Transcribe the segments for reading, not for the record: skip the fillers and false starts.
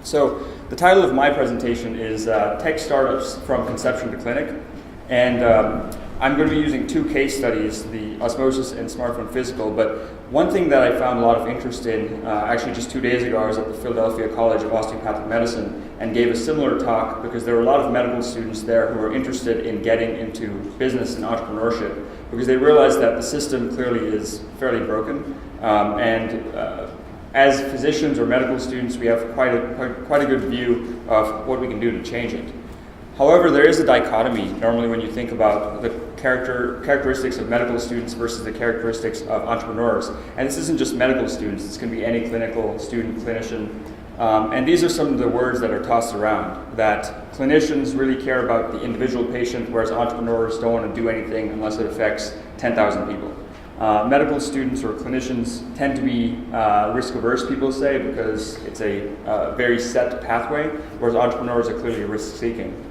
So the title of my presentation is Tech Startups from Conception to Clinic. And I'm going to be using two case studies, the Osmosis and Smartphone Physical. But one thing that I found a lot of interest in, actually just 2 days ago, I was at the Philadelphia College of Osteopathic Medicine and gave a similar talk because there were a lot of medical students there who were interested in getting into business and entrepreneurship because they realized that the system clearly is fairly broken. As physicians or medical students, we have quite a good view of what we can do to change it. However, there is a dichotomy normally when you think about the characteristics of medical students versus the characteristics of entrepreneurs. And this isn't just medical students, this can be any clinical student, clinician. And these are some of the words that are tossed around, that clinicians really care about the individual patient, whereas entrepreneurs don't want to do anything unless it affects 10,000 people. Medical students or clinicians tend to be risk-averse, people say, because it's a very set pathway, whereas entrepreneurs are clearly risk-seeking.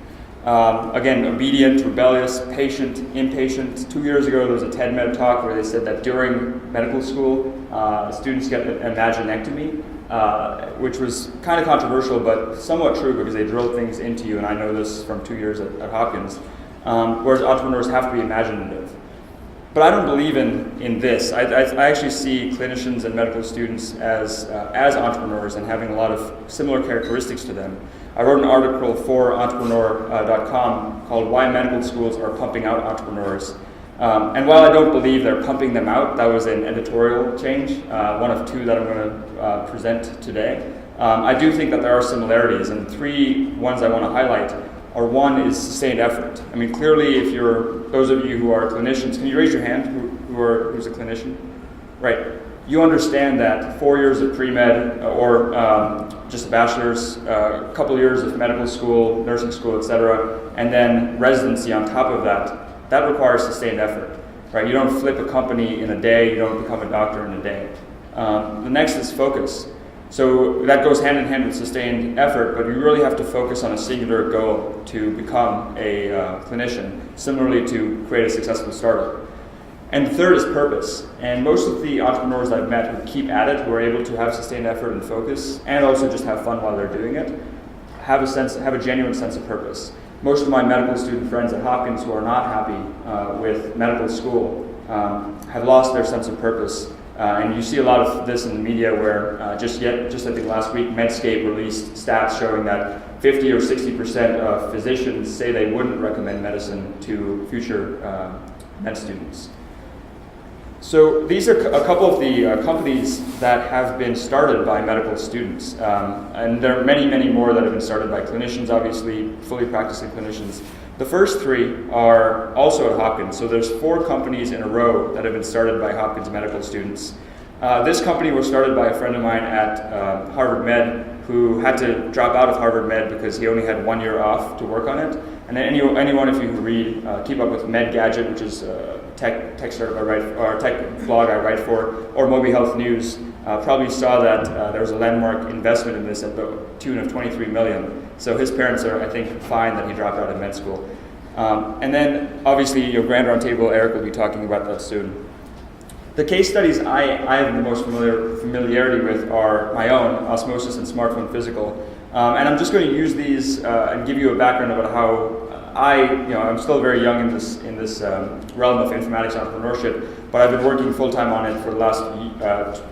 Again, obedient, rebellious, patient, impatient. 2 years ago, there was a TED-Med talk where they said that during medical school, students get an imaginectomy, which was kind of controversial, but somewhat true because they drill things into you, and I know this from 2 years at Hopkins, whereas entrepreneurs have to be imaginative. But I don't believe in this. I actually see clinicians and medical students as entrepreneurs and having a lot of similar characteristics to them. I wrote an article for entrepreneur.com called Why Medical Schools Are Pumping Out Entrepreneurs. And while I don't believe they're pumping them out, that was an editorial change, one of two that I'm going to present today. I do think that there are similarities, and three ones I want to highlight are: one is sustained effort. I mean, clearly, if those of you who are clinicians, can you raise your hand who's a clinician? Right. You understand that 4 years of pre-med or just a bachelor's, a couple years of medical school, nursing school, etc., and then residency on top of that requires sustained effort, right? You don't flip a company in a day, you don't become a doctor in a day. The next is focus. So that goes hand in hand with sustained effort, but you really have to focus on a singular goal to become a clinician, similarly to create a successful startup. And the third is purpose. And most of the entrepreneurs I've met who keep at it, who are able to have sustained effort and focus, and also just have fun while they're doing it, have a genuine sense of purpose. Most of my medical student friends at Hopkins who are not happy with medical school have lost their sense of purpose. And you see a lot of this in the media where just I think last week, Medscape released stats showing that 50 or 60% of physicians say they wouldn't recommend medicine to future med students. So these are a couple of the companies that have been started by medical students. And there are many, many more that have been started by clinicians, obviously, fully practicing clinicians. The first three are also at Hopkins. So there's 4 companies in a row that have been started by Hopkins medical students. This company was started by a friend of mine at Harvard Med who had to drop out of Harvard Med because he only had 1 year off to work on it. And anyone of you who read, keep up with Med Gadget, which is a tech startup I write, or a tech blog I write for, or Moby Health News, probably saw that there was a landmark investment in this at the tune of $23 million. So his parents are, I think, fine that he dropped out of med school. And then, obviously, your Grand Roundtable, Eric will be talking about that soon. The case studies I have the most familiarity with are my own, Osmosis and Smartphone Physical. And I'm just going to use these and give you a background about how I'm still very young in this realm of informatics entrepreneurship, but I've been working full-time on it for the last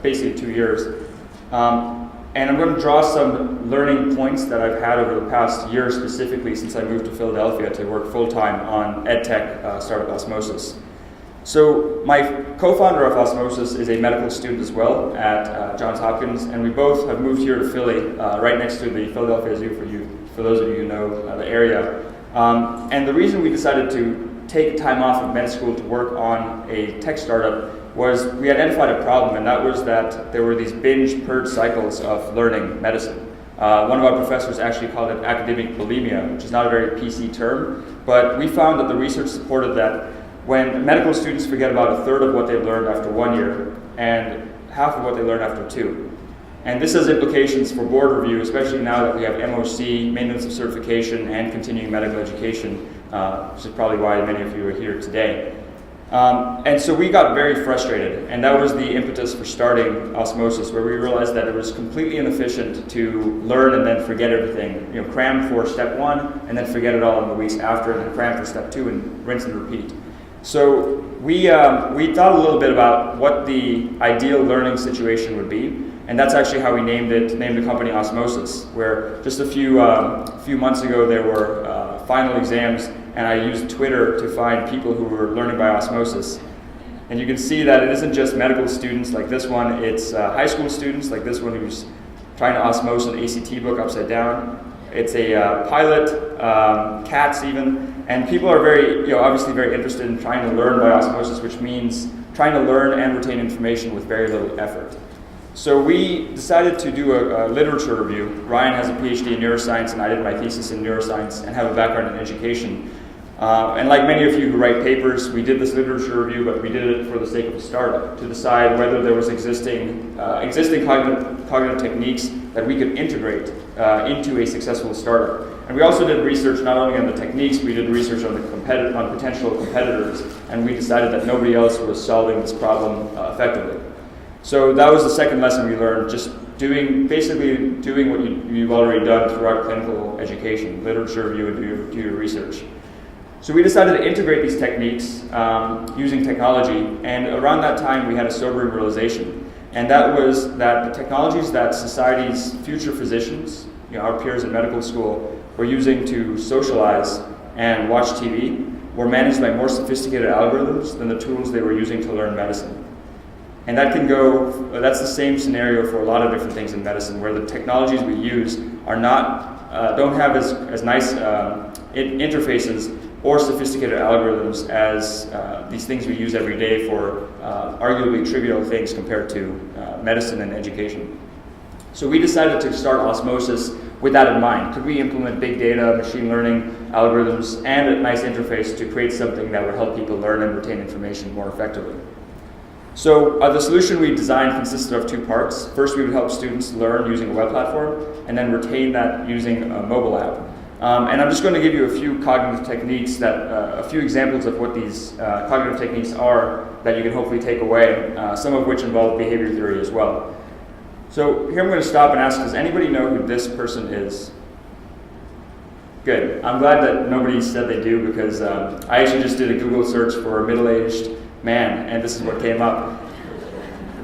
basically 2 years. And I'm going to draw some learning points that I've had over the past year, specifically since I moved to Philadelphia to work full-time on EdTech startup Osmosis. So my co-founder of Osmosis is a medical student as well at Johns Hopkins, and we both have moved here to Philly, right next to the Philadelphia Zoo for those of you who know the area. And the reason we decided to take time off of med school to work on a tech startup was we identified a problem, and that was that there were these binge purge cycles of learning medicine. One of our professors actually called it academic bulimia, which is not a very PC term, but we found that the research supported that when medical students forget about a third of what they've learned after 1 year and half of what they learned after 2. And this has implications for board review, especially now that we have MOC, maintenance of certification, and continuing medical education, which is probably why many of you are here today. And so we got very frustrated, and that was the impetus for starting Osmosis, where we realized that it was completely inefficient to learn and then forget everything, cram for step 1 and then forget it all in the weeks after, and then cram for step 2 and rinse and repeat. So we thought a little bit about what the ideal learning situation would be, and that's actually how we named the company Osmosis, where just a few months ago there were final exams, and I used Twitter to find people who were learning by osmosis. And you can see that it isn't just medical students like this one, it's high school students like this one who's trying to osmose an ACT book upside down. It's a pilot, cats even, and people are obviously very interested in trying to learn by osmosis, which means trying to learn and retain information with very little effort. So we decided to do a literature review. Ryan has a PhD in neuroscience, and I did my thesis in neuroscience and have a background in education. And like many of you who write papers, we did this literature review, but we did it for the sake of a startup, to decide whether there was existing cognitive techniques that we could integrate into a successful startup. And we also did research not only on the techniques, we did research on on potential competitors, and we decided that nobody else was solving this problem effectively. So that was the second lesson we learned, just basically doing what you've already done throughout clinical education, literature review, and do your research. So we decided to integrate these techniques using technology, and around that time we had a sobering realization, and that was that the technologies that society's future physicians, our peers in medical school, were using to socialize and watch TV were managed by more sophisticated algorithms than the tools they were using to learn medicine. And that's the same scenario for a lot of different things in medicine, where the technologies we use don't have as nice interfaces or sophisticated algorithms as these things we use every day for arguably trivial things compared to medicine and education. So we decided to start Osmosis with that in mind. Could we implement big data, machine learning algorithms, and a nice interface to create something that would help people learn and retain information more effectively? So the solution we designed consisted of 2 parts. First, we would help students learn using a web platform, and then retain that using a mobile app. And I'm just going to give you a few cognitive techniques, a few examples of what these cognitive techniques are that you can hopefully take away, some of which involve behavior theory as well. So here I'm going to stop and ask, does anybody know who this person is? Good. I'm glad that nobody said they do, because I actually just did a Google search for a middle-aged man, and this is what came up.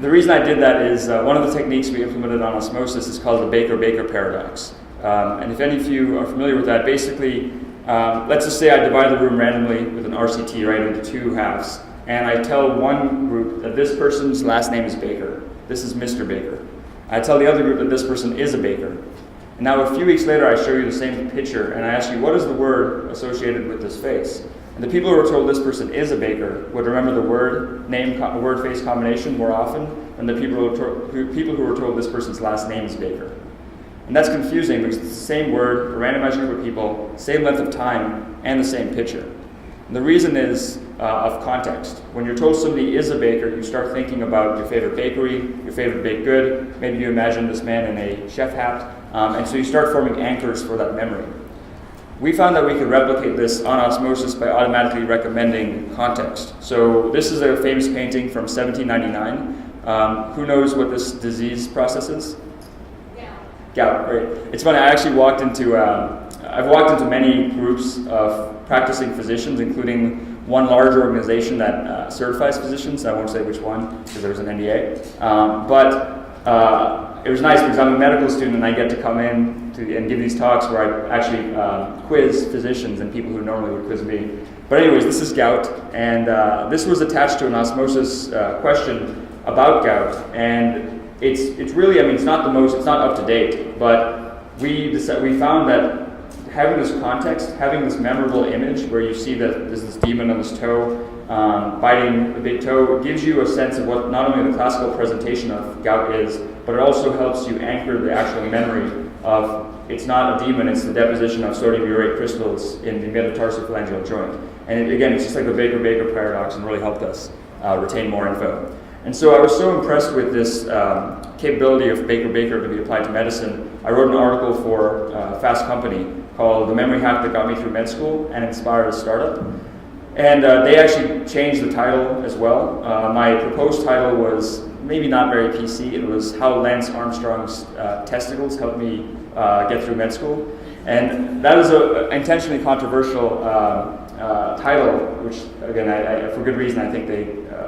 The reason I did that is one of the techniques we implemented on Osmosis is called the Baker-Baker paradox. And if any of you are familiar with that, basically, let's just say I divide the room randomly with an RCT right into 2 halves, and I tell one group that this person's last name is Baker. This is Mr. Baker. I tell the other group that this person is a baker. And now a few weeks later, I show you the same picture, and I ask you, what is the word associated with this face? And the people who were told this person is a baker would remember the word-face combination more often than the people who were told this person's last name is Baker. And that's confusing because it's the same word, a randomized group of people, same length of time, and the same picture. And the reason is of context. When you're told somebody is a baker, you start thinking about your favorite bakery, your favorite baked good. Maybe you imagine this man in a chef hat, and so you start forming anchors for that memory. We found that we could replicate this on Osmosis by automatically recommending context. So this is a famous painting from 1799. Who knows what this disease process is? Gout, great. It's funny, I've walked into many groups of practicing physicians, including one large organization that certifies physicians. I won't say which one because there's an NDA. But it was nice because I'm a medical student and I get to come in and give these talks where I actually quiz physicians and people who normally would quiz me. But anyways, this is gout, and this was attached to an Osmosis question about gout, and it's really, it's not up to date, but we found that having this context, having this memorable image where you see that there's this demon on this toe biting the big toe, gives you a sense of what not only the classical presentation of gout is, but it also helps you anchor the actual memory of it's not a demon, it's the deposition of sodium urate crystals in the metatarsophalangeal joint. And it's just like the Baker-Baker paradox, and really helped us retain more info. And so I was so impressed with this capability of Baker-Baker to be applied to medicine, I wrote an article for Fast Company called The Memory Hack That Got Me Through Med School and Inspired a Startup. And they actually changed the title as well. My proposed title was maybe not very PC. It was How Lance Armstrong's Testicles Helped Me Get Through Med School. And that is an intentionally controversial title, which, again, for good reason, I think they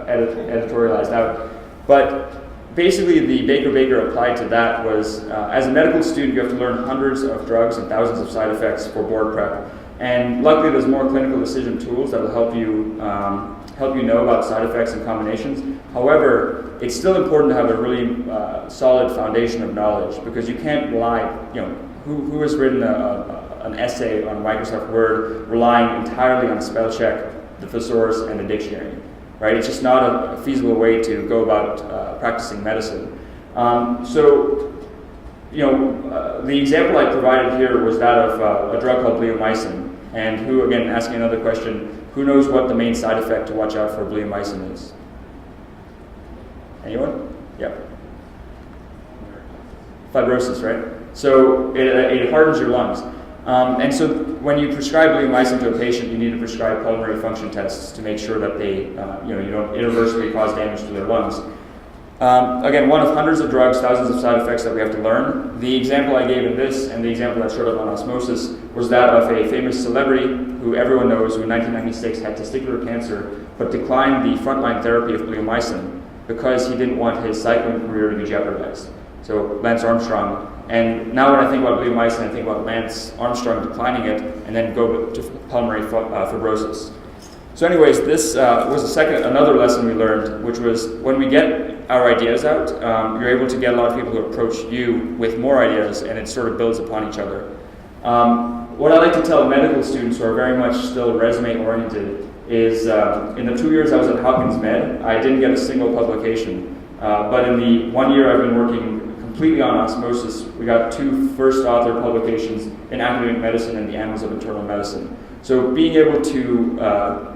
editorialized out. But basically, the Baker applied to that was, as a medical student, you have to learn hundreds of drugs and thousands of side effects for board prep. And luckily, there's more clinical decision tools that will help you know about side effects and combinations. However, it's still important to have a really solid foundation of knowledge, because you can't rely, who has written an essay on Microsoft Word relying entirely on spell check, the thesaurus, and the dictionary, right? It's just not a feasible way to go about practicing medicine. The example I provided here was that of a drug called bleomycin. And who, again, asking another question, who knows what the main side effect to watch out for bleomycin is? Anyone? Yeah. Fibrosis, right? So it hardens your lungs. And so when you prescribe bleomycin to a patient, you need to prescribe pulmonary function tests to make sure that they, you don't irreversibly cause damage to their lungs. Again, one of hundreds of drugs, thousands of side effects that we have to learn. The example I gave in this and the example that showed up on osmosis was that of a famous celebrity who everyone knows, who in 1996 had testicular cancer, but declined the frontline therapy of bleomycin because he didn't want his cycling career to be jeopardized. So Lance Armstrong. And now when I think about bleomycin, I think about Lance Armstrong declining it and then go to pulmonary fibrosis. So anyways, this was another lesson we learned, which was when we get our ideas out, you're able to get a lot of people who approach you with more ideas, and it sort of builds upon each other. What I like to tell medical students who are very much still resume-oriented is in the 2 years I was at Hopkins Med, I didn't get a single publication. But in the 1 year I've been working completely on osmosis, we got 2 first author publications in academic medicine and the Annals of Internal Medicine. So being able to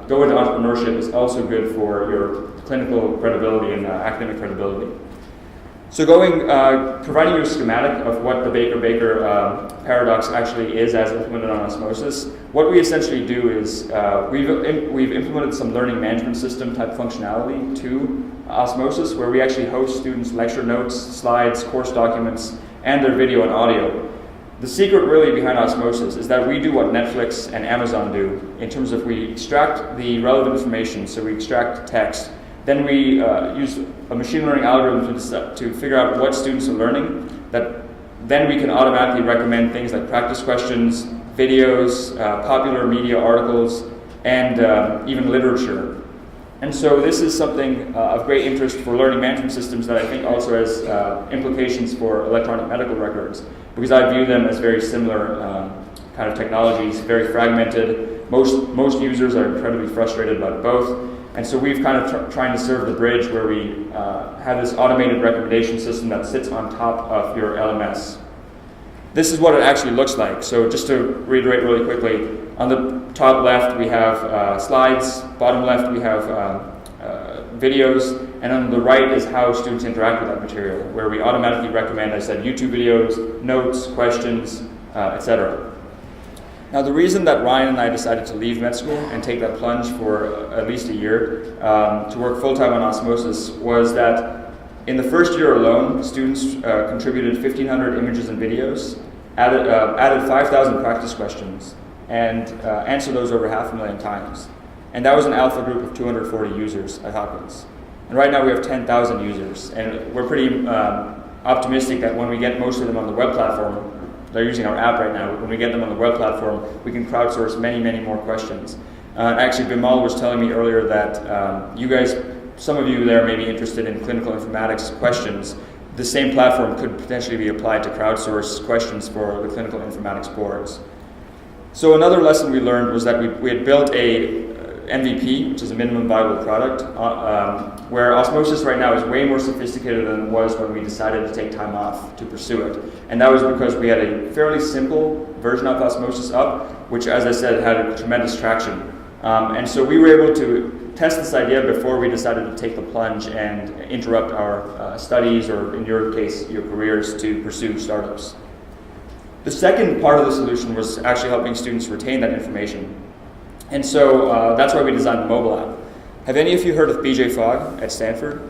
go into entrepreneurship is also good for your clinical credibility and academic credibility. So providing you a schematic of what the Baker paradox actually is as implemented on osmosis, what we essentially do is we've implemented some learning management system type functionality to osmosis, where we actually host students' lecture notes, slides, course documents, and their video and audio. The secret really behind osmosis is that we do what Netflix and Amazon do in terms of we extract the relevant information, so we extract text, then we use a machine learning algorithm to figure out what students are learning, that then we can automatically recommend things like practice questions, videos, popular media articles, and even literature. And so this is something of great interest for learning management systems that I think also has implications for electronic medical records, because I view them as very similar kind of technologies, very fragmented. Most users are incredibly frustrated about both. And so we've kind of trying to serve the bridge where we have this automated recommendation system that sits on top of your LMS. This is what it actually looks like. So just to reiterate really quickly, on the top left we have slides, bottom left we have videos, and on the right is how students interact with that material, where we automatically recommend, as I said, YouTube videos, notes, questions, etc. Now the reason that Ryan and I decided to leave med school and take that plunge for at least a year to work full-time on osmosis was that in the first year alone, students contributed 1,500 images and videos, added 5,000 practice questions, and answered those over 500,000 times. And that was an alpha group of 240 users at Hopkins. And right now we have 10,000 users, and we're pretty optimistic that when we get most of them on the web platform, they're using our app right now, when we get them on the web platform, we can crowdsource many, many more questions. Actually, Bimal was telling me earlier that you guys, some of you there may be interested in clinical informatics questions. The same platform could potentially be applied to crowdsource questions for the clinical informatics boards. So another lesson we learned was that we had built a MVP, which is a minimum viable product, where osmosis right now is way more sophisticated than it was when we decided to take time off to pursue it. And that was because we had a fairly simple version of osmosis up, which, as I said, had a tremendous traction. And so we were able to test this idea before we decided to take the plunge and interrupt our studies, or in your case, your careers, to pursue startups. The second part of the solution was actually helping students retain that information. And so that's why we designed the mobile app. Have any of you heard of BJ Fogg at Stanford?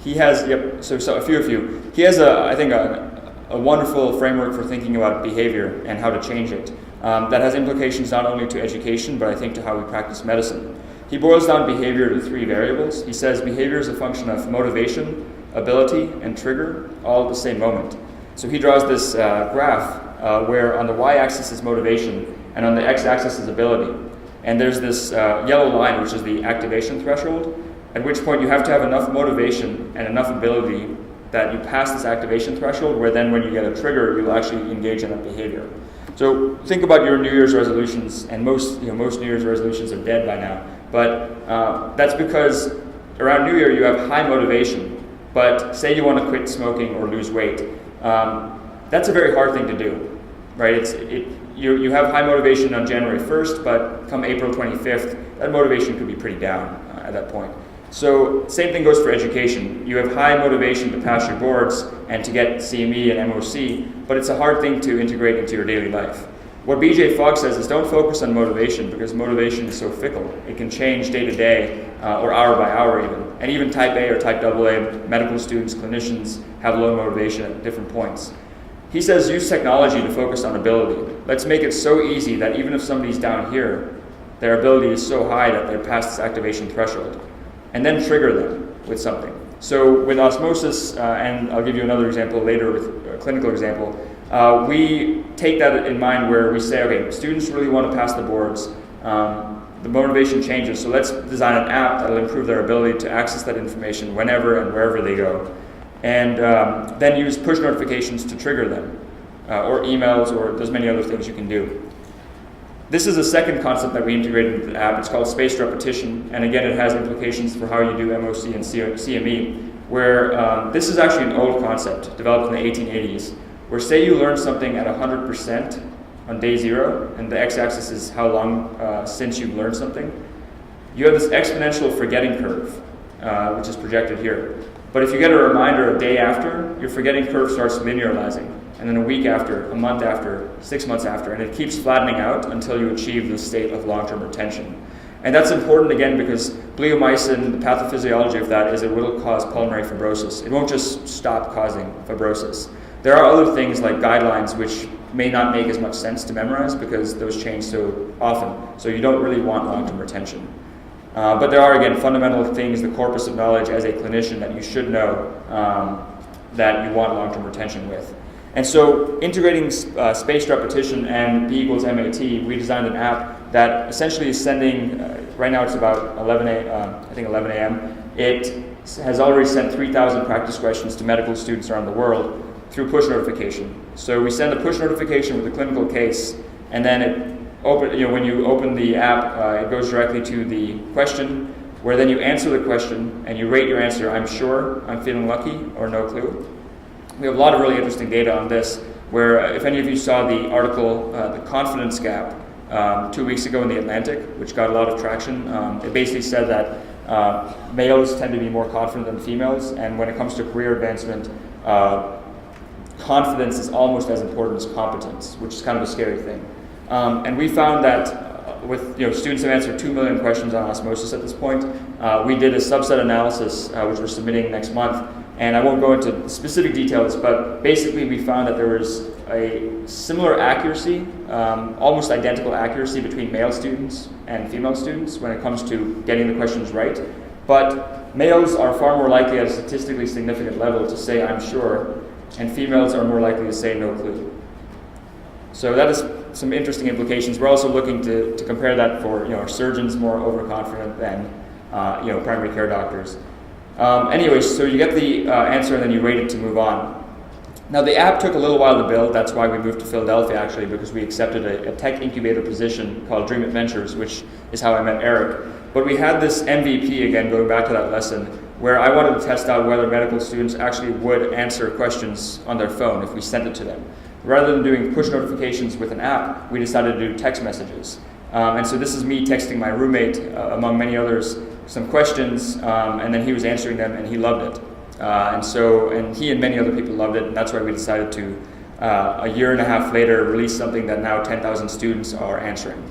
He has, so a few of you. He has, I think, a wonderful framework for thinking about behavior and how to change it that has implications not only to education, but I think to how we practice medicine. He boils down behavior to 3 variables. He says behavior is a function of motivation, ability, and trigger, all at the same moment. So he draws this graph where on the y-axis is motivation, and on the x-axis is ability. And there's this yellow line, which is the activation threshold, at which point you have to have enough motivation and enough ability that you pass this activation threshold, where then when you get a trigger, you'll actually engage in that behavior. So think about your New Year's resolutions, and most New Year's resolutions are dead by now. But that's because around New Year you have high motivation, but say you want to quit smoking or lose weight. That's a very hard thing to do, right? You have high motivation on January 1st, but come April 25th, that motivation could be pretty down at that point. So same thing goes for education. You have high motivation to pass your boards and to get CME and MOC, but it's a hard thing to integrate into your daily life. What BJ Fogg says is don't focus on motivation, because motivation is so fickle. It can change day to day or hour by hour even. And even type A or type AA medical students, clinicians have low motivation at different points. He says use technology to focus on ability. Let's make it so easy that even if somebody's down here, their ability is so high that they're past this activation threshold. And then trigger them with something. So with osmosis, and I'll give you another example later with a clinical example, we take that in mind where we say, okay, students really want to pass the boards, the motivation changes, so let's design an app that will improve their ability to access that information whenever and wherever they go. And then use push notifications to trigger them, or emails, or there's many other things you can do. This is a second concept that we integrated into the app. It's called spaced repetition, and again, it has implications for how you do MOC and CME, where this is actually an old concept developed in the 1880s, where say you learn something at 100% on day 0, and the x-axis is how long since you've learned something, you have this exponential forgetting curve, which is projected here. But if you get a reminder a day after, your forgetting curve starts linearizing. And then a week after, a month after, 6 months after, and it keeps flattening out until you achieve the state of long-term retention. And that's important, again, because bleomycin, the pathophysiology of that is it will cause pulmonary fibrosis. It won't just stop causing fibrosis. There are other things like guidelines which may not make as much sense to memorize because those change so often. So you don't really want long-term retention. But there are, again, fundamental things, the corpus of knowledge as a clinician that you should know that you want long-term retention with. And so integrating spaced repetition and B equals MAT, we designed an app that essentially is sending, right now it's about 11 a.m. It has already sent 3,000 practice questions to medical students around the world through push notification. So we send a push notification with a clinical case, and then when you open the app, it goes directly to the question, where then you answer the question and you rate your answer, I'm sure, I'm feeling lucky, or no clue. We have a lot of really interesting data on this, where if any of you saw the article, The Confidence Gap, 2 weeks ago in the Atlantic, which got a lot of traction, it basically said that males tend to be more confident than females, and when it comes to career advancement, confidence is almost as important as competence, which is kind of a scary thing. And we found that with students have answered 2 million questions on osmosis at this point. We did a subset analysis, which we're submitting next month. And I won't go into specific details, but basically we found that there was a similar accuracy, almost identical accuracy between male students and female students when it comes to getting the questions right. But males are far more likely at a statistically significant level to say, I'm sure, and females are more likely to say no clue. So that is some interesting implications. We're also looking to compare that for are surgeons more overconfident than primary care doctors. Anyways, so you get the answer and then you rate it to move on. Now the app took a little while to build. That's why we moved to Philadelphia actually, because we accepted a tech incubator position called Dream It Ventures, which is how I met Eric. But we had this MVP, again, going back to that lesson, where I wanted to test out whether medical students actually would answer questions on their phone if we sent it to them. Rather than doing push notifications with an app, we decided to do text messages. And so this is me texting my roommate, among many others, some questions, and then he was answering them, and he loved it. And he and many other people loved it, and that's why we decided to, a year and a half later, release something that now 10,000 students are answering.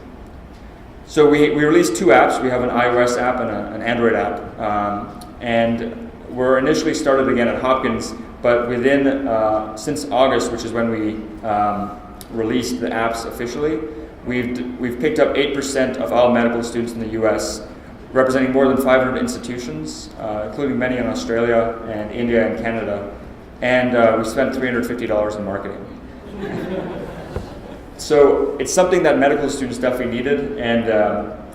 So we released two apps. We have an iOS app and an Android app. And we're initially started again at Hopkins, but within, since August, which is when we released the apps officially, we've picked up 8% of all medical students in the US, representing more than 500 institutions, including many in Australia and India and Canada. And we spent $350 in marketing. So it's something that medical students definitely needed. And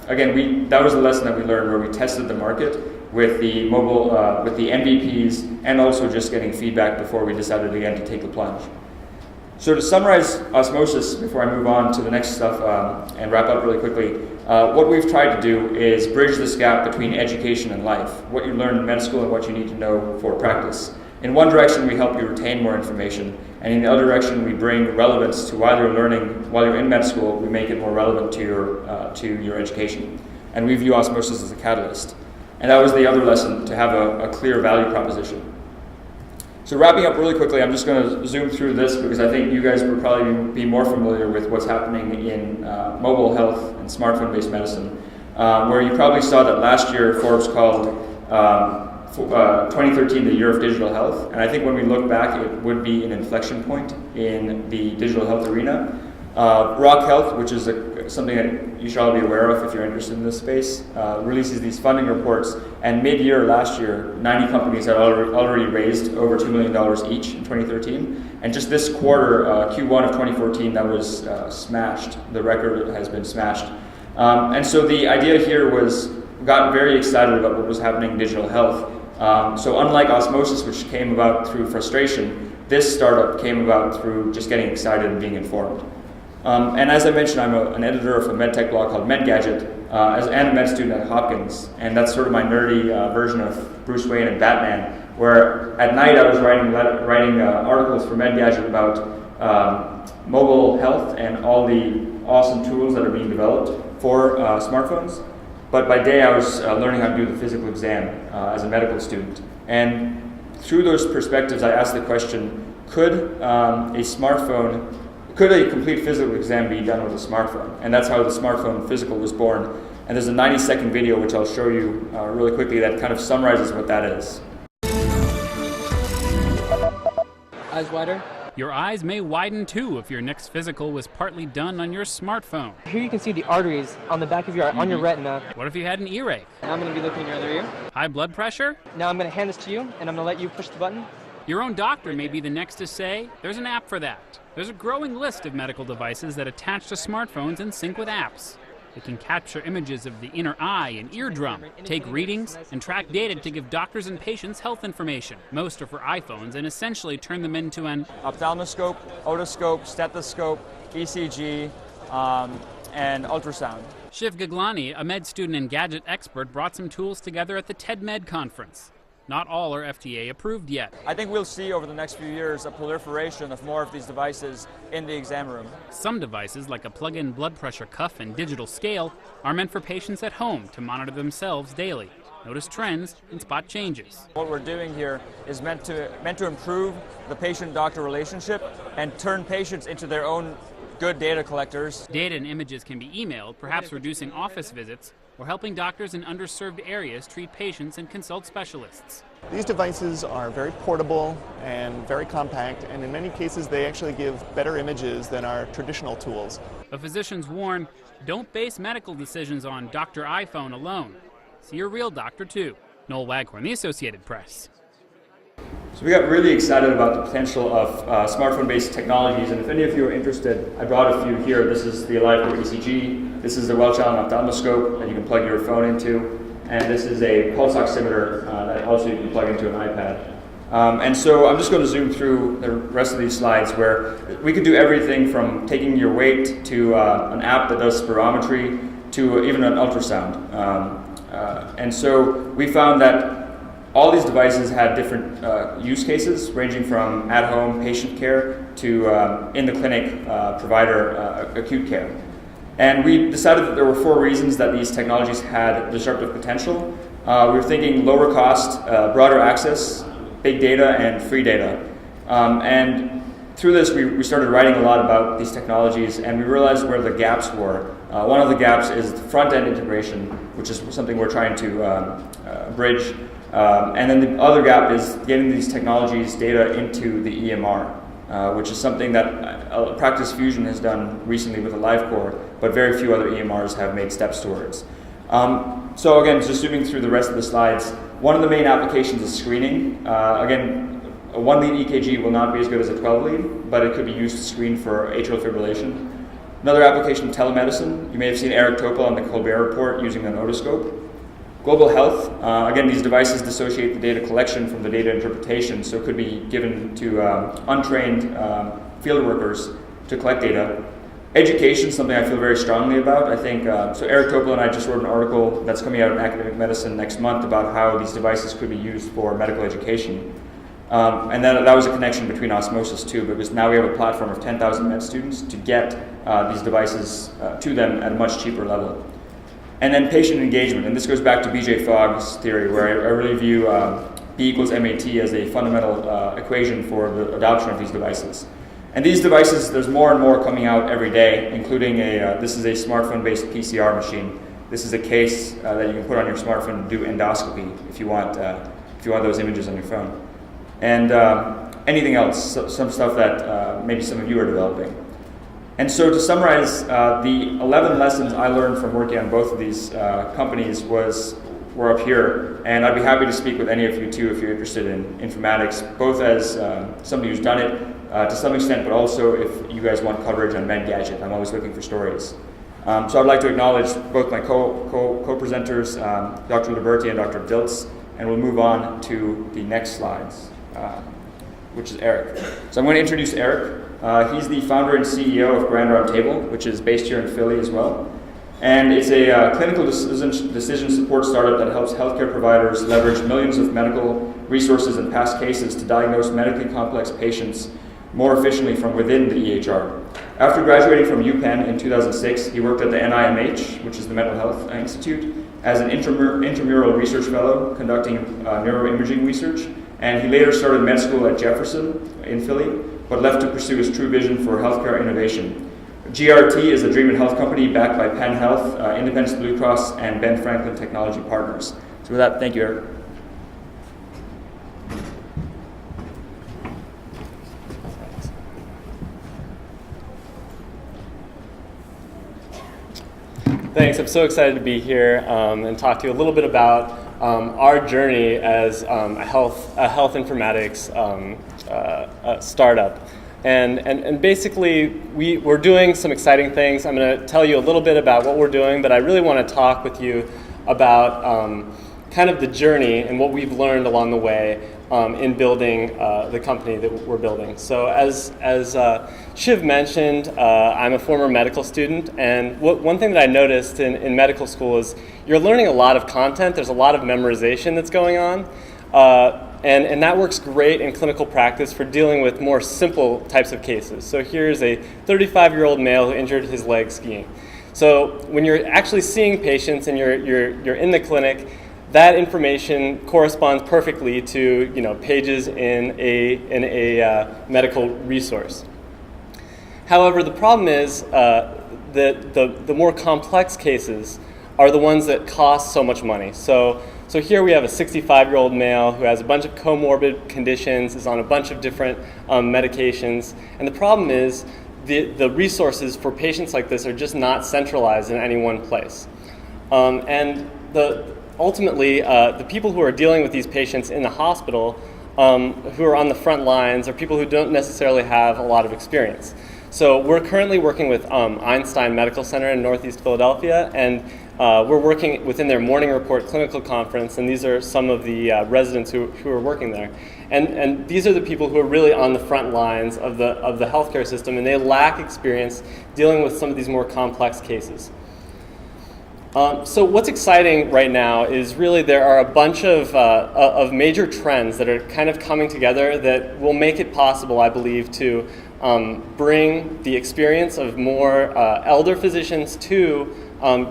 again, that was the lesson that we learned, where we tested the market with the mobile, with the MVPs, and also just getting feedback before we decided again to take the plunge. So to summarize osmosis, before I move on to the next stuff and wrap up really quickly, what we've tried to do is bridge this gap between education and life, what you learn in med school and what you need to know for practice. In one direction, we help you retain more information, and in the other direction, we bring relevance to while you're learning, while you're in med school, we make it more relevant to your education. And we view osmosis as a catalyst. And that was the other lesson, to have a clear value proposition. So wrapping up really quickly, I'm just going to zoom through this because I think you guys would probably be more familiar with what's happening in mobile health and smartphone-based medicine, where you probably saw that last year Forbes called 2013 the year of digital health. And I think when we look back, it would be an inflection point in the digital health arena. Rock Health, which is something that you should all be aware of if you're interested in this space, releases these funding reports, and mid-year last year, 90 companies had already raised over $2 million each in 2013. And just this quarter, Q1 of 2014, that was smashed. The record has been smashed. And so the idea here was, got very excited about what was happening in digital health. So unlike osmosis, which came about through frustration, this startup came about through just getting excited and being informed. And as I mentioned, I'm an editor of a medtech blog called MedGadget, and a med student at Hopkins, and that's sort of my nerdy version of Bruce Wayne and Batman, where at night I was writing articles for MedGadget about mobile health and all the awesome tools that are being developed for smartphones. But by day I was learning how to do the physical exam as a medical student. And through those perspectives, I asked the question, could a complete physical exam be done with a smartphone? And that's how the smartphone physical was born. And there's a 90-second video, which I'll show you really quickly, that kind of summarizes what that is. Eyes wider. Your eyes may widen too if your next physical was partly done on your smartphone. Here you can see the arteries on the back of your eye, on your retina. What if you had an earache? Now I'm going to be looking in your other ear. High blood pressure? Now I'm going to hand this to you, and I'm going to let you push the button. Your own doctor may be the next to say, there's an app for that. There's a growing list of medical devices that attach to smartphones and sync with apps. It can capture images of the inner eye and eardrum, take readings, and track data to give doctors and patients health information. Most are for iPhones and essentially turn them into an ophthalmoscope, otoscope, stethoscope, ECG, and ultrasound. Shiv Gaglani, a med student and gadget expert, brought some tools together at the TED Med conference. Not all are FDA approved yet. I think we'll see over the next few years a proliferation of more of these devices in the exam room. Some devices, like a plug-in blood pressure cuff and digital scale, are meant for patients at home to monitor themselves daily, notice trends, and spot changes. What we're doing here is meant to improve the patient-doctor relationship and turn patients into their own good data collectors. Data and images can be emailed, perhaps reducing office visits, or helping doctors in underserved areas treat patients and consult specialists. These devices are very portable and very compact, and in many cases they actually give better images than our traditional tools. But physicians warn, don't base medical decisions on Dr. iPhone alone. See your real doctor too. Noel Waghorn, The Associated Press. So we got really excited about the potential of smartphone-based technologies, and if any of you are interested, I brought a few here. This is the AliveCore ECG, this is the Welch-Allyn ophthalmoscope that you can plug your phone into, and this is a pulse oximeter that also you can plug into an iPad. And so I'm just going to zoom through the rest of these slides, where we could do everything from taking your weight to an app that does spirometry to even an ultrasound. And so we found that all these devices had different use cases, ranging from at-home patient care to in the clinic provider acute care. And we decided that there were 4 reasons that these technologies had disruptive potential. We were thinking lower cost, broader access, big data, and free data. And through this, we started writing a lot about these technologies, and we realized where the gaps were. One of the gaps is front-end integration, which is something we're trying to bridge. And then the other gap is getting these technologies data into the EMR, which is something that Practice Fusion has done recently with a live core, but very few other EMRs have made steps towards. So again, just zooming through the rest of the slides, one of the main applications is screening. Again, a 1-lead EKG will not be as good as a 12-lead, but it could be used to screen for atrial fibrillation. Another application, telemedicine. You may have seen Eric Topol on the Colbert report using the otoscope. Global health. Again, these devices dissociate the data collection from the data interpretation, so it could be given to untrained field workers to collect data. Education, something I feel very strongly about. I think, so Eric Topol and I just wrote an article that's coming out in Academic Medicine next month about how these devices could be used for medical education. And then that was a connection between Osmosis too, because now we have a platform of 10,000 med students to get these devices to them at a much cheaper level. And then patient engagement, and this goes back to BJ Fogg's theory, where I really view B equals MAT as a fundamental equation for the adoption of these devices. And these devices, there's more and more coming out every day, including this is a smartphone-based PCR machine. This is a case that you can put on your smartphone to do endoscopy if you want those images on your phone. And anything else, some stuff that maybe some of you are developing. And so to summarize, the 11 lessons I learned from working on both of these companies were up here, and I'd be happy to speak with any of you too if you're interested in informatics, both as somebody who's done it to some extent, but also if you guys want coverage on MedGadget. I'm always looking for stories. So I'd like to acknowledge both my co-presenters, Dr. Liberti and Dr. Diltz, and we'll move on to the next slides. Which is Eric. So I'm going to introduce Eric. He's the founder and CEO of Grand Round Table, which is based here in Philly as well. And it's a clinical decision support startup that helps healthcare providers leverage millions of medical resources and past cases to diagnose medically complex patients more efficiently from within the EHR. After graduating from UPenn in 2006, he worked at the NIMH, which is the Mental Health Institute, as an intramural research fellow conducting neuroimaging research. And he later started med school at Jefferson in Philly, but left to pursue his true vision for healthcare innovation. GRT is a dream and health company backed by Penn Health, Independence Blue Cross, and Ben Franklin Technology Partners. So with that, thank you, Eric. Thanks. I'm so excited to be here and talk to you a little bit about our journey as a health informatics startup. And basically, we're doing some exciting things. I'm going to tell you a little bit about what we're doing, but I really want to talk with you about kind of the journey and what we've learned along the way in building the company that we're building. So as Shiv mentioned, I'm a former medical student, and one thing that I noticed in medical school is you're learning a lot of content. There's a lot of memorization that's going on, and that works great in clinical practice for dealing with more simple types of cases. So here's a 35-year-old male who injured his leg skiing. So when you're actually seeing patients and you're in the clinic, that information corresponds perfectly to pages in a medical resource. However, the problem is that the more complex cases are the ones that cost so much money. So here we have a 65-year-old male who has a bunch of comorbid conditions, is on a bunch of different medications, and the problem is the resources for patients like this are just not centralized in any one place. Ultimately, the people who are dealing with these patients in the hospital, who are on the front lines, are people who don't necessarily have a lot of experience. So we're currently working with Einstein Medical Center in Northeast Philadelphia, and we're working within their Morning Report clinical conference, and these are some of the residents who are working there. And these are the people who are really on the front lines of the healthcare system, and they lack experience dealing with some of these more complex cases. So what's exciting right now is really there are a bunch of major trends that are kind of coming together that will make it possible, I believe, to bring the experience of more elder physicians to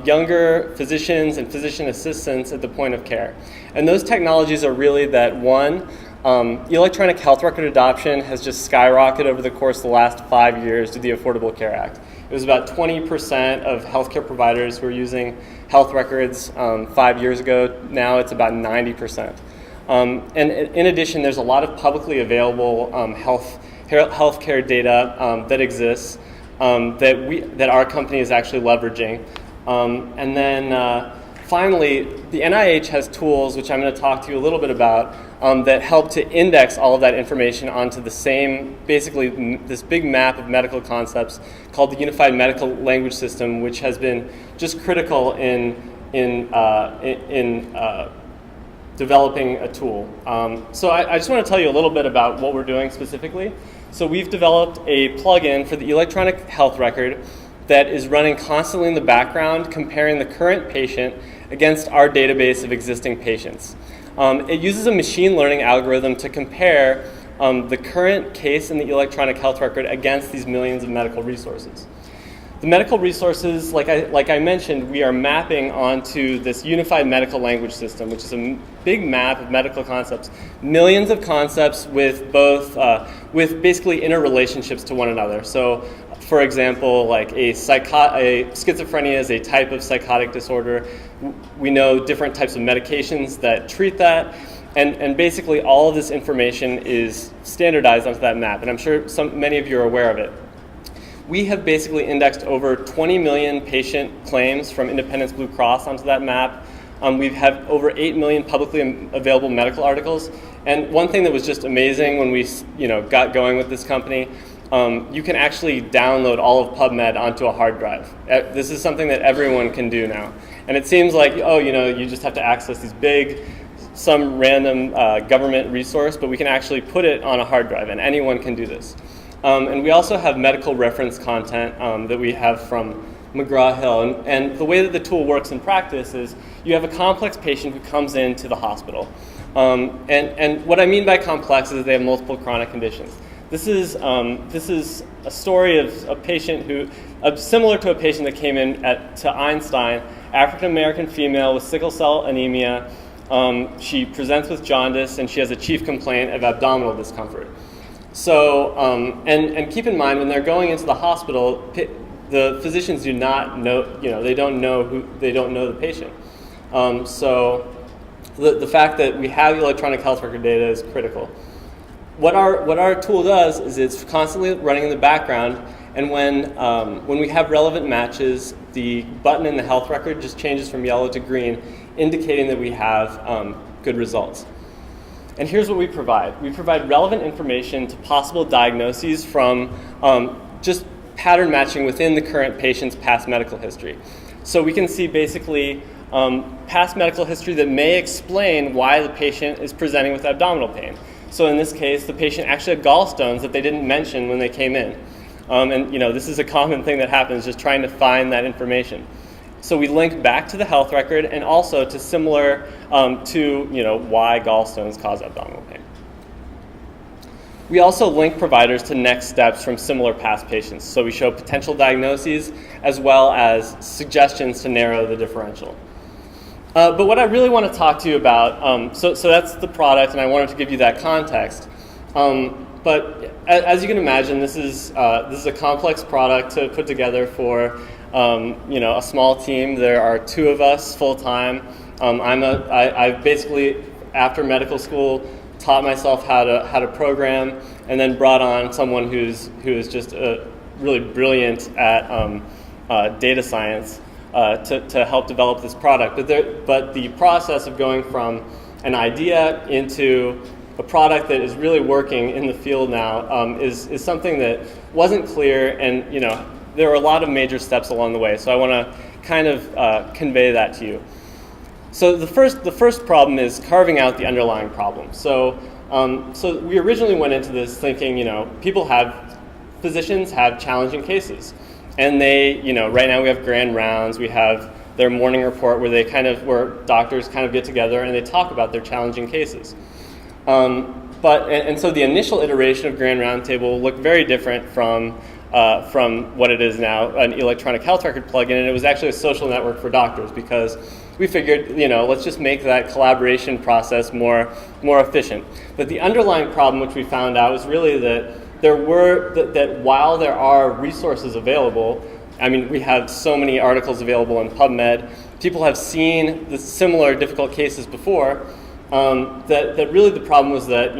younger physicians and physician assistants at the point of care. And those technologies are really that, one, electronic health record adoption has just skyrocketed over the course of the last 5 years due to the Affordable Care Act. It was about 20% of healthcare providers who were using health records 5 years ago. Now it's about 90%. And in addition, there's a lot of publicly available healthcare data that exists that our company is actually leveraging. And then finally, the NIH has tools, which I'm going to talk to you a little bit about, that help to index all of that information onto the same, basically this big map of medical concepts called the Unified Medical Language System, which has been just critical in developing a tool. So I just want to tell you a little bit about what we're doing specifically. So we've developed a plugin for the electronic health record that is running constantly in the background, comparing the current patient against our database of existing patients. It uses a machine learning algorithm to compare the current case in the electronic health record against these millions of medical resources. The medical resources, like I mentioned, we are mapping onto this unified medical language system, which is a big map of medical concepts, millions of concepts with both, with basically interrelationships to one another. So, for example, like a schizophrenia is a type of psychotic disorder. We know different types of medications that treat that, and basically all of this information is standardized onto that map, and I'm sure many of you are aware of it. We have basically indexed over 20 million patient claims from Independence Blue Cross onto that map. We have over 8 million publicly available medical articles. And one thing that was just amazing when we got going with this company, you can actually download all of PubMed onto a hard drive. This is something that everyone can do now. And it seems like, you just have to access these some random government resource, but we can actually put it on a hard drive, and anyone can do this. And we also have medical reference content that we have from McGraw-Hill. And the way that the tool works in practice is you have a complex patient who comes into the hospital. And what I mean by complex is they have multiple chronic conditions. This is a story of a patient who, similar to a patient that came in to Einstein, African-American female with sickle cell anemia. She presents with jaundice, and she has a chief complaint of abdominal discomfort. So, and keep in mind, when they're going into the hospital, the physicians do not know, they don't know the patient. So the fact that we have electronic health record data is critical. What our tool does is it's constantly running in the background, and when we have relevant matches, the button in the health record just changes from yellow to green, indicating that we have good results. And here's what we provide. We provide relevant information to possible diagnoses from just pattern matching within the current patient's past medical history. So we can see basically past medical history that may explain why the patient is presenting with abdominal pain. So in this case, the patient actually had gallstones that they didn't mention when they came in. And this is a common thing that happens, just trying to find that information. So we link back to the health record and also to similar to why gallstones cause abdominal pain. We also link providers to next steps from similar past patients. So we show potential diagnoses as well as suggestions to narrow the differential. But what I really want to talk to you about, so that's the product, and I wanted to give you that context. But as you can imagine, this is a complex product to put together for a small team. There are 2 of us full time. I basically, after medical school, taught myself how to program, and then brought on someone who is just really brilliant at data science to help develop this product. But the process of going from an idea into a product that is really working in the field now is something that wasn't clear, and there were a lot of major steps along the way. So I want to kind of convey that to you. So the first problem is carving out the underlying problem. So we originally went into this thinking, physicians have challenging cases, and they, right now we have grand rounds, we have their morning report where doctors kind of get together and they talk about their challenging cases. So the initial iteration of Grand Roundtable will look very different from from what it is now, an electronic health record plugin, and it was actually a social network for doctors because we figured, let's just make that collaboration process more efficient. But the underlying problem, which we found out, was really that that while there are resources available, I mean, we have so many articles available in PubMed, people have seen the similar difficult cases before, that really the problem was that,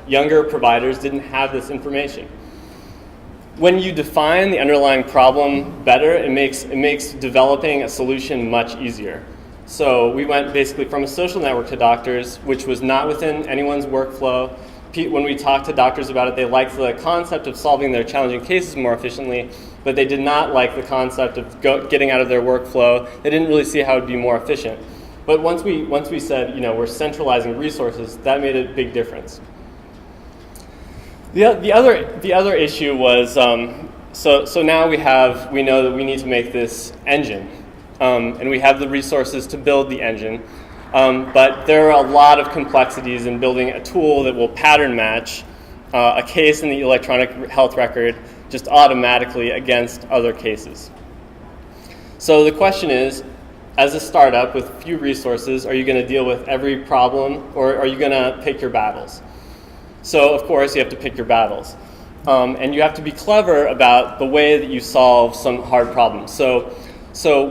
younger providers didn't have this information. When you define the underlying problem better, it makes developing a solution much easier. So we went basically from a social network to doctors, which was not within anyone's workflow. When we talked to doctors about it, they liked the concept of solving their challenging cases more efficiently, but they did not like the concept of getting out of their workflow. They didn't really see how it would be more efficient. But once we said, we're centralizing resources, that made a big difference. The other issue was, so now we know that we need to make this engine, and we have the resources to build the engine. But there are a lot of complexities in building a tool that will pattern match a case in the electronic health record just automatically against other cases. So the question is, as a startup with few resources, are you going to deal with every problem, or are you going to pick your battles? So of course you have to pick your battles. And you have to be clever about the way that you solve some hard problems. So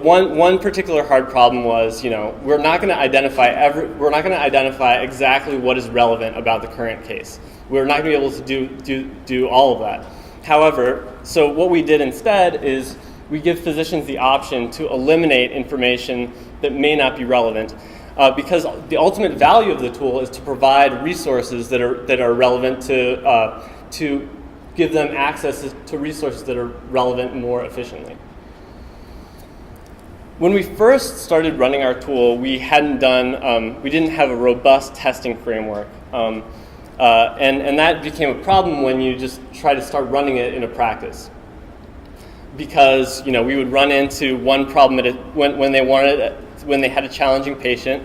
one particular hard problem was, we're not going to identify exactly what is relevant about the current case. We're not going to be able to do all of that. However, so what we did instead is we give physicians the option to eliminate information that may not be relevant, because the ultimate value of the tool is to provide resources that are relevant to give them access to resources that are relevant more efficiently. When we first started running our tool, we didn't have a robust testing framework, and that became a problem when you just try to start running it in a practice. Because we would run into one problem when they had a challenging patient,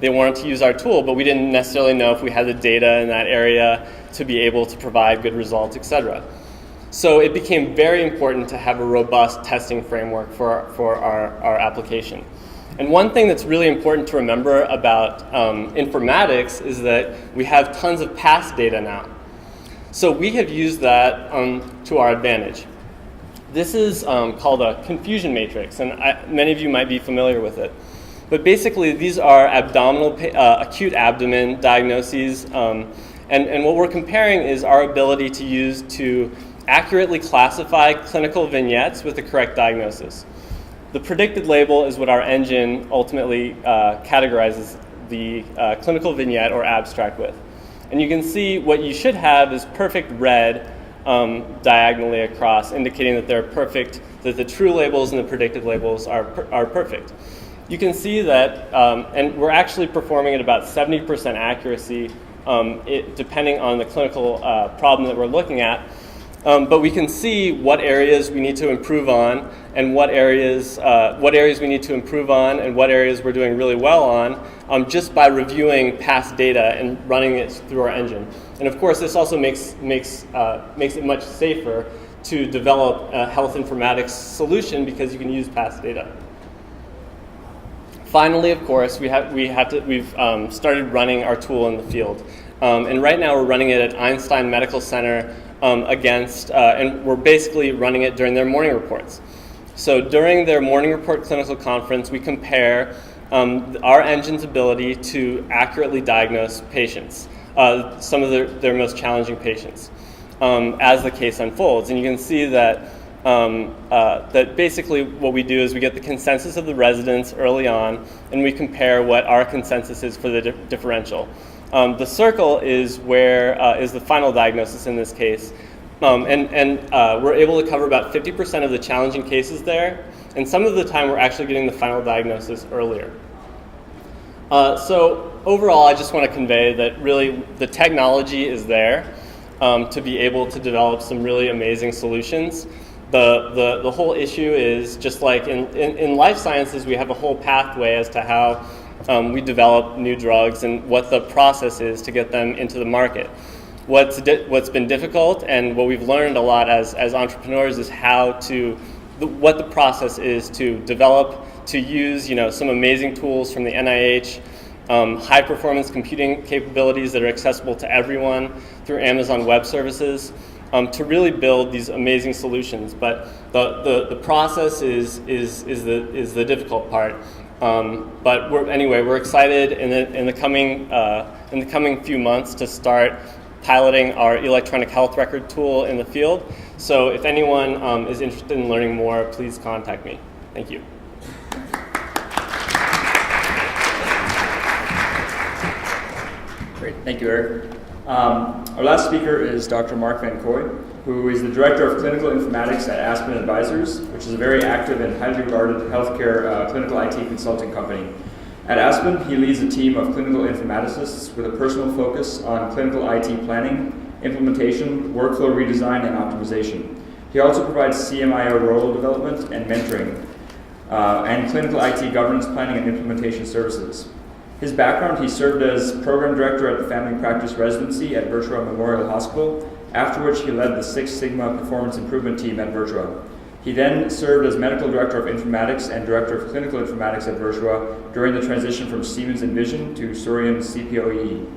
they wanted to use our tool, but we didn't necessarily know if we had the data in that area to be able to provide good results, etc. So it became very important to have a robust testing framework for our application. And one thing that's really important to remember about informatics is that we have tons of past data now. So we have used that to our advantage. This is called a confusion matrix, and many of you might be familiar with it. But basically, these are acute abdomen diagnoses, and what we're comparing is our ability to accurately classify clinical vignettes with the correct diagnosis. The predicted label is what our engine ultimately categorizes the clinical vignette or abstract with. And you can see what you should have is perfect red diagonally across, indicating that they're perfect, that the true labels and the predicted labels are perfect. You can see that, and we're actually performing at about 70% accuracy, depending on the clinical problem that we're looking at. But we can see what areas we need to improve on, and what areas we need to improve on, and what areas we're doing really well on, just by reviewing past data and running it through our engine. And of course, this also makes it much safer to develop a health informatics solution because you can use past data. Finally, of course, we've started running our tool in the field, and right now we're running it at Einstein Medical Center. And we're basically running it during their morning reports. So during their morning report clinical conference, we compare our engine's ability to accurately diagnose patients, some of their most challenging patients, as the case unfolds. And you can see that that basically what we do is we get the consensus of the residents early on, and we compare what our consensus is for the differential. The circle is where is the final diagnosis in this case, and we're able to cover about 50% of the challenging cases there, and some of the time we're actually getting the final diagnosis earlier. So overall, I just want to convey that really the technology is there to be able to develop some really amazing solutions. The whole issue is just like in life sciences, we have a whole pathway as to how we develop new drugs and what the process is to get them into the market. What's been difficult and what we've learned a lot as entrepreneurs is what the process is to develop, to use some amazing tools from the NIH, high performance computing capabilities that are accessible to everyone through Amazon Web Services, to really build these amazing solutions. But the process is the difficult part. But we're excited in the coming few months to start piloting our electronic health record tool in the field. So if anyone is interested in learning more, please contact me. Thank you. Great, thank you, Eric. Our last speaker is Dr. Mark Van Kooy, who is the Director of Clinical Informatics at Aspen Advisors, which is a very active and highly regarded healthcare clinical IT consulting company. At Aspen, he leads a team of clinical informaticists with a personal focus on clinical IT planning, implementation, workflow redesign, and optimization. He also provides CMIO role development and mentoring, and clinical IT governance planning and implementation services. His background, he served as program director at the Family Practice Residency at Virtua Memorial Hospital, after which he led the Six Sigma Performance Improvement Team at Virtua. He then served as medical director of informatics and director of clinical informatics at Virtua during the transition from Siemens Envision to Surian CPOE.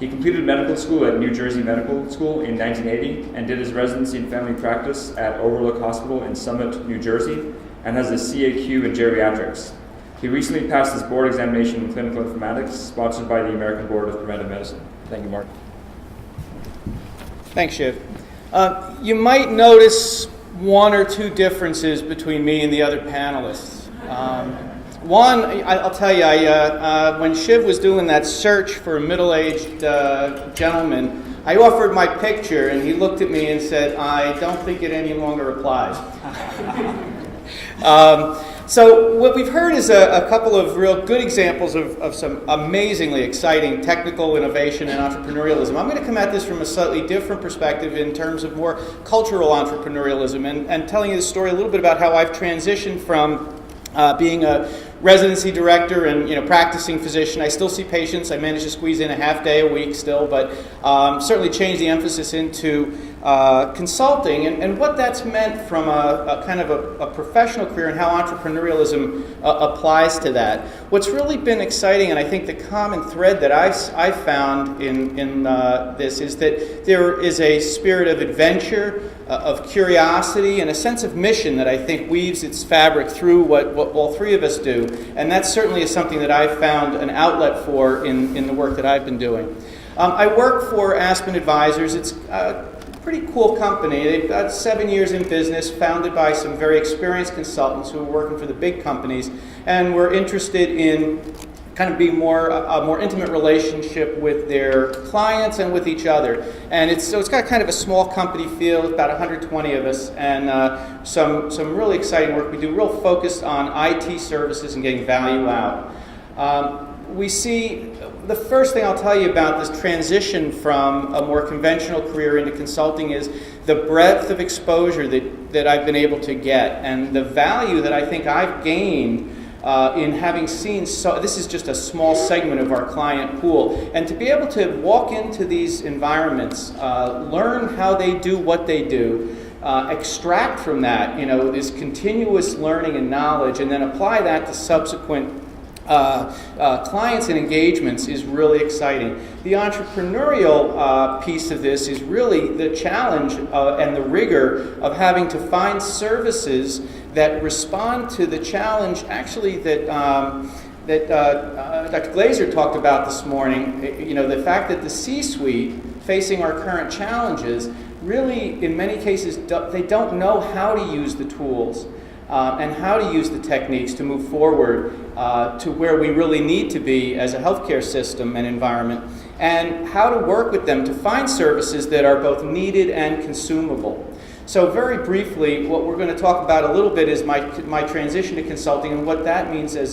He completed medical school at New Jersey Medical School in 1980 and did his residency in family practice at Overlook Hospital in Summit, New Jersey, and has a CAQ in geriatrics. He recently passed his board examination in clinical informatics, sponsored by the American Board of Preventive Medicine. Thank you, Mark. Thanks, Shiv. You might notice one or two differences between me and the other panelists. One, I'll tell you, when Shiv was doing that search for a middle-aged gentleman, I offered my picture, and he looked at me and said, "I don't think it any longer applies." So what we've heard is a couple of real good examples of some amazingly exciting technical innovation and entrepreneurialism. I'm going to come at this from a slightly different perspective in terms of more cultural entrepreneurialism and telling you the story a little bit about how I've transitioned from being a residency director and practicing physician. I still see patients. I manage to squeeze in a half day a week still, but certainly changed the emphasis into consulting and what that's meant from a kind of a professional career and how entrepreneurialism applies to that. What's really been exciting, and I think the common thread that I've found in this is that there is a spirit of adventure, of curiosity, and a sense of mission that I think weaves its fabric through what all three of us do. And that certainly is something that I've found an outlet for in the work that I've been doing. I work for Aspen Advisors. It's a pretty cool company. They've got 7 years in business, founded by some very experienced consultants who are working for the big companies, and we're interested in kind of being a more intimate relationship with their clients and with each other. And it's got kind of a small company feel, about 120 of us, and some really exciting work we do, real focused on IT services and getting value out. We see, the first thing I'll tell you about this transition from a more conventional career into consulting is the breadth of exposure that I've been able to get and the value that I think I've gained in having seen, this is just a small segment of our client pool, and to be able to walk into these environments, learn how they do what they do, extract from that, this continuous learning and knowledge, and then apply that to subsequent clients and engagements is really exciting. The entrepreneurial piece of this is really the challenge and the rigor of having to find services that respond to the challenge actually that Dr. Glazer talked about this morning. The fact that the C-suite facing our current challenges really, in many cases, they don't know how to use the tools and how to use the techniques to move forward to where we really need to be as a healthcare system and environment, and how to work with them to find services that are both needed and consumable. So very briefly, what we're going to talk about a little bit is my transition to consulting and what that means as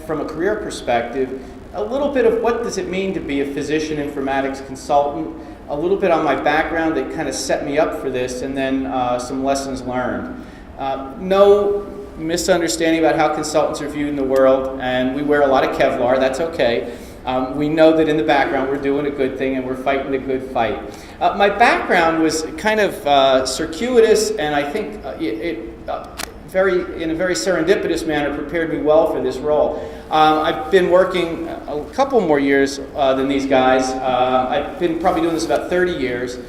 from a career perspective, a little bit of what does it mean to be a physician informatics consultant, a little bit on my background that kind of set me up for this, and then some lessons learned. No misunderstanding about how consultants are viewed in the world, and we wear a lot of Kevlar, that's okay. We know that in the background we're doing a good thing and we're fighting a good fight. My background was kind of circuitous, and I think in a very serendipitous manner prepared me well for this role. I've been working a couple more years than these guys. I've been probably doing this about 30 years,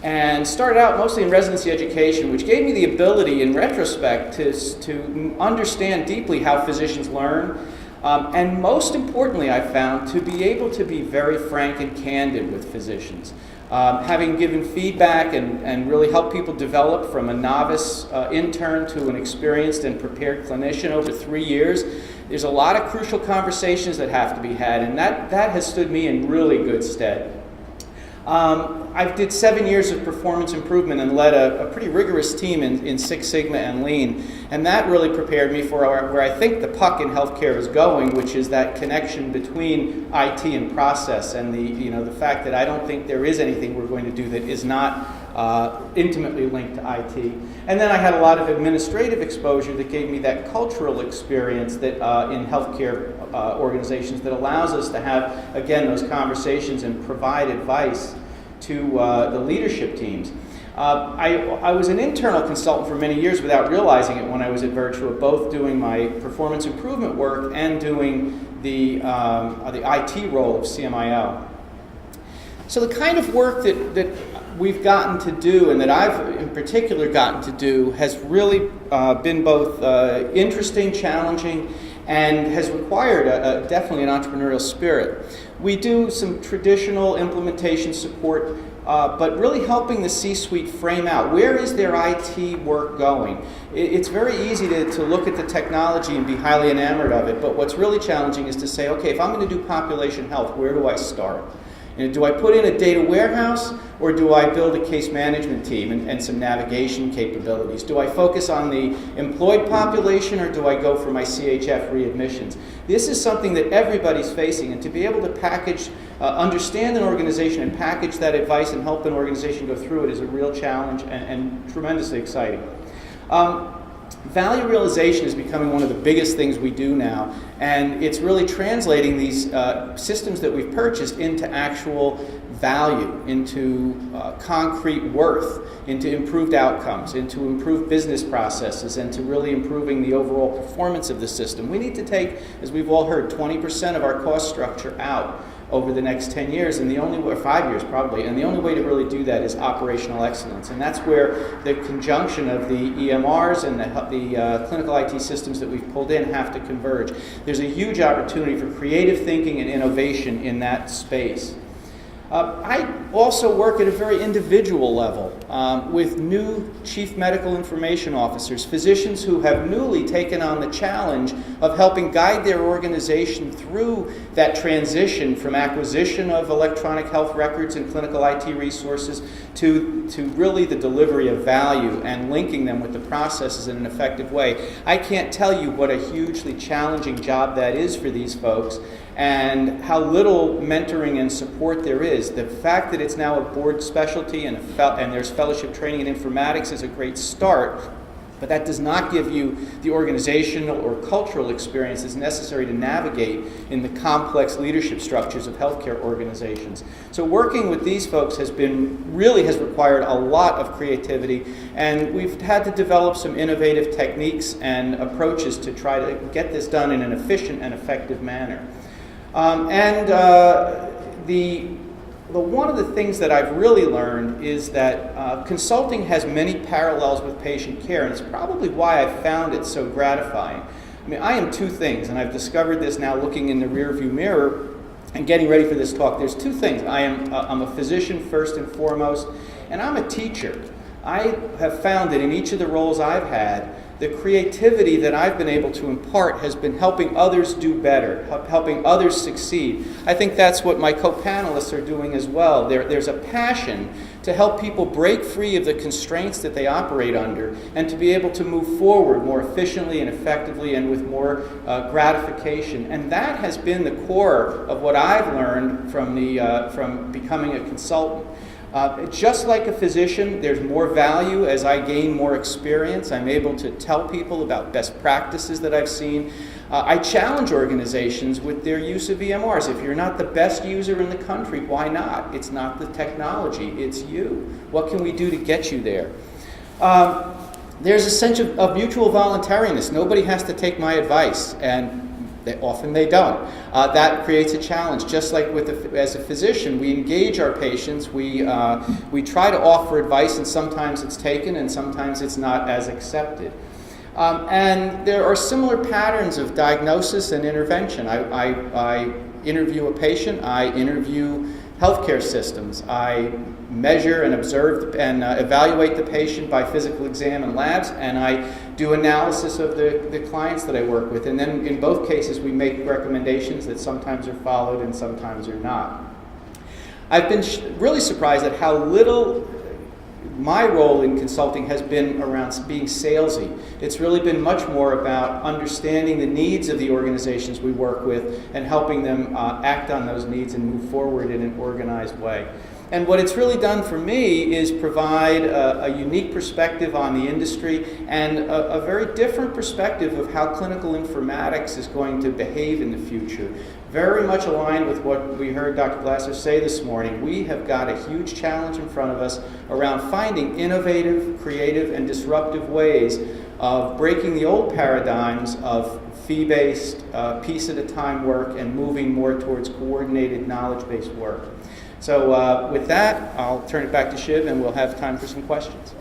and started out mostly in residency education, which gave me the ability in retrospect to understand deeply how physicians learn, and most importantly I found to be able to be very frank and candid with physicians. Having given feedback and really helped people develop from a novice intern to an experienced and prepared clinician over 3 years, there's a lot of crucial conversations that have to be had, and that has stood me in really good stead. I did 7 years of performance improvement and led a pretty rigorous team in Six Sigma and Lean, and that really prepared me for where I think the puck in healthcare is going, which is that connection between IT and process, and the fact that I don't think there is anything we're going to do that is not intimately linked to IT. And then I had a lot of administrative exposure that gave me that cultural experience that in healthcare organizations that allows us to have, again, those conversations and provide advice to the leadership teams. I was an internal consultant for many years without realizing it when I was at Virtua, both doing my performance improvement work and doing the IT role of CMIO. So the kind of work that we've gotten to do, and that I've in particular gotten to do, has really been both interesting, challenging, and has required definitely an entrepreneurial spirit. We do some traditional implementation support, but really helping the C-suite frame out where is their IT work going. It's very easy to look at the technology and be highly enamored of it, but what's really challenging is to say, okay, if I'm going to do population health, where do I start? Do I put in a data warehouse, or do I build a case management team and some navigation capabilities? Do I focus on the employed population, or do I go for my CHF readmissions? This is something that everybody's facing, and to be able to package, understand an organization and package that advice and help an organization go through it is a real challenge and tremendously exciting. Value realization is becoming one of the biggest things we do now, and it's really translating these systems that we've purchased into actual value, into concrete worth, into improved outcomes, into improved business processes, and to really improving the overall performance of the system. We need to take, as we've all heard, 20% of our cost structure out over the next 10 years, and the only way, or 5 years probably, and the only way to really do that is operational excellence. And that's where the conjunction of the EMRs and the clinical IT systems that we've pulled in have to converge. There's a huge opportunity for creative thinking and innovation in that space. I also work at a very individual level with new chief medical information officers, physicians who have newly taken on the challenge of helping guide their organization through that transition from acquisition of electronic health records and clinical IT resources to really the delivery of value and linking them with the processes in an effective way. I can't tell you what a hugely challenging job that is for these folks, and how little mentoring and support there is. The fact that it's now a board specialty and there's fellowship training in informatics is a great start, but that does not give you the organizational or cultural experience that's necessary to navigate in the complex leadership structures of healthcare organizations. So working with these folks has required a lot of creativity, and we've had to develop some innovative techniques and approaches to try to get this done in an efficient and effective manner. One of the things that I've really learned is that consulting has many parallels with patient care, and it's probably why I found it so gratifying. I mean, I am two things, and I've discovered this now looking in the rearview mirror and getting ready for this talk. There's two things. I'm a physician first and foremost, and I'm a teacher. I have found that in each of the roles I've had, the creativity that I've been able to impart has been helping others do better, helping others succeed. I think that's what my co-panelists are doing as well. There's a passion to help people break free of the constraints that they operate under and to be able to move forward more efficiently and effectively and with more gratification. And that has been the core of what I've learned from becoming a consultant. Just like a physician, there's more value as I gain more experience. I'm able to tell people about best practices that I've seen. I challenge organizations with their use of EMRs. If you're not the best user in the country, why not? It's not the technology, it's you. What can we do to get you there? There's a sense of mutual voluntariness. Nobody has to take my advice, and often they don't. That creates a challenge. Just like as a physician, we engage our patients. We try to offer advice, and sometimes it's taken, and sometimes it's not as accepted. And there are similar patterns of diagnosis and intervention. I interview a patient. I interview healthcare systems. I measure and observe and evaluate the patient by physical exam and labs, and I do analysis of the clients that I work with. And then in both cases, we make recommendations that sometimes are followed and sometimes are not. I've been really surprised at how little my role in consulting has been around being salesy. It's really been much more about understanding the needs of the organizations we work with and helping them act on those needs and move forward in an organized way. And what it's really done for me is provide a unique perspective on the industry and a very different perspective of how clinical informatics is going to behave in the future. Very much aligned with what we heard Dr. Glasser say this morning. We have got a huge challenge in front of us around finding innovative, creative, and disruptive ways of breaking the old paradigms of fee-based, piece-at-a-time work and moving more towards coordinated, knowledge-based work. So with that, I'll turn it back to Shiv, and we'll have time for some questions.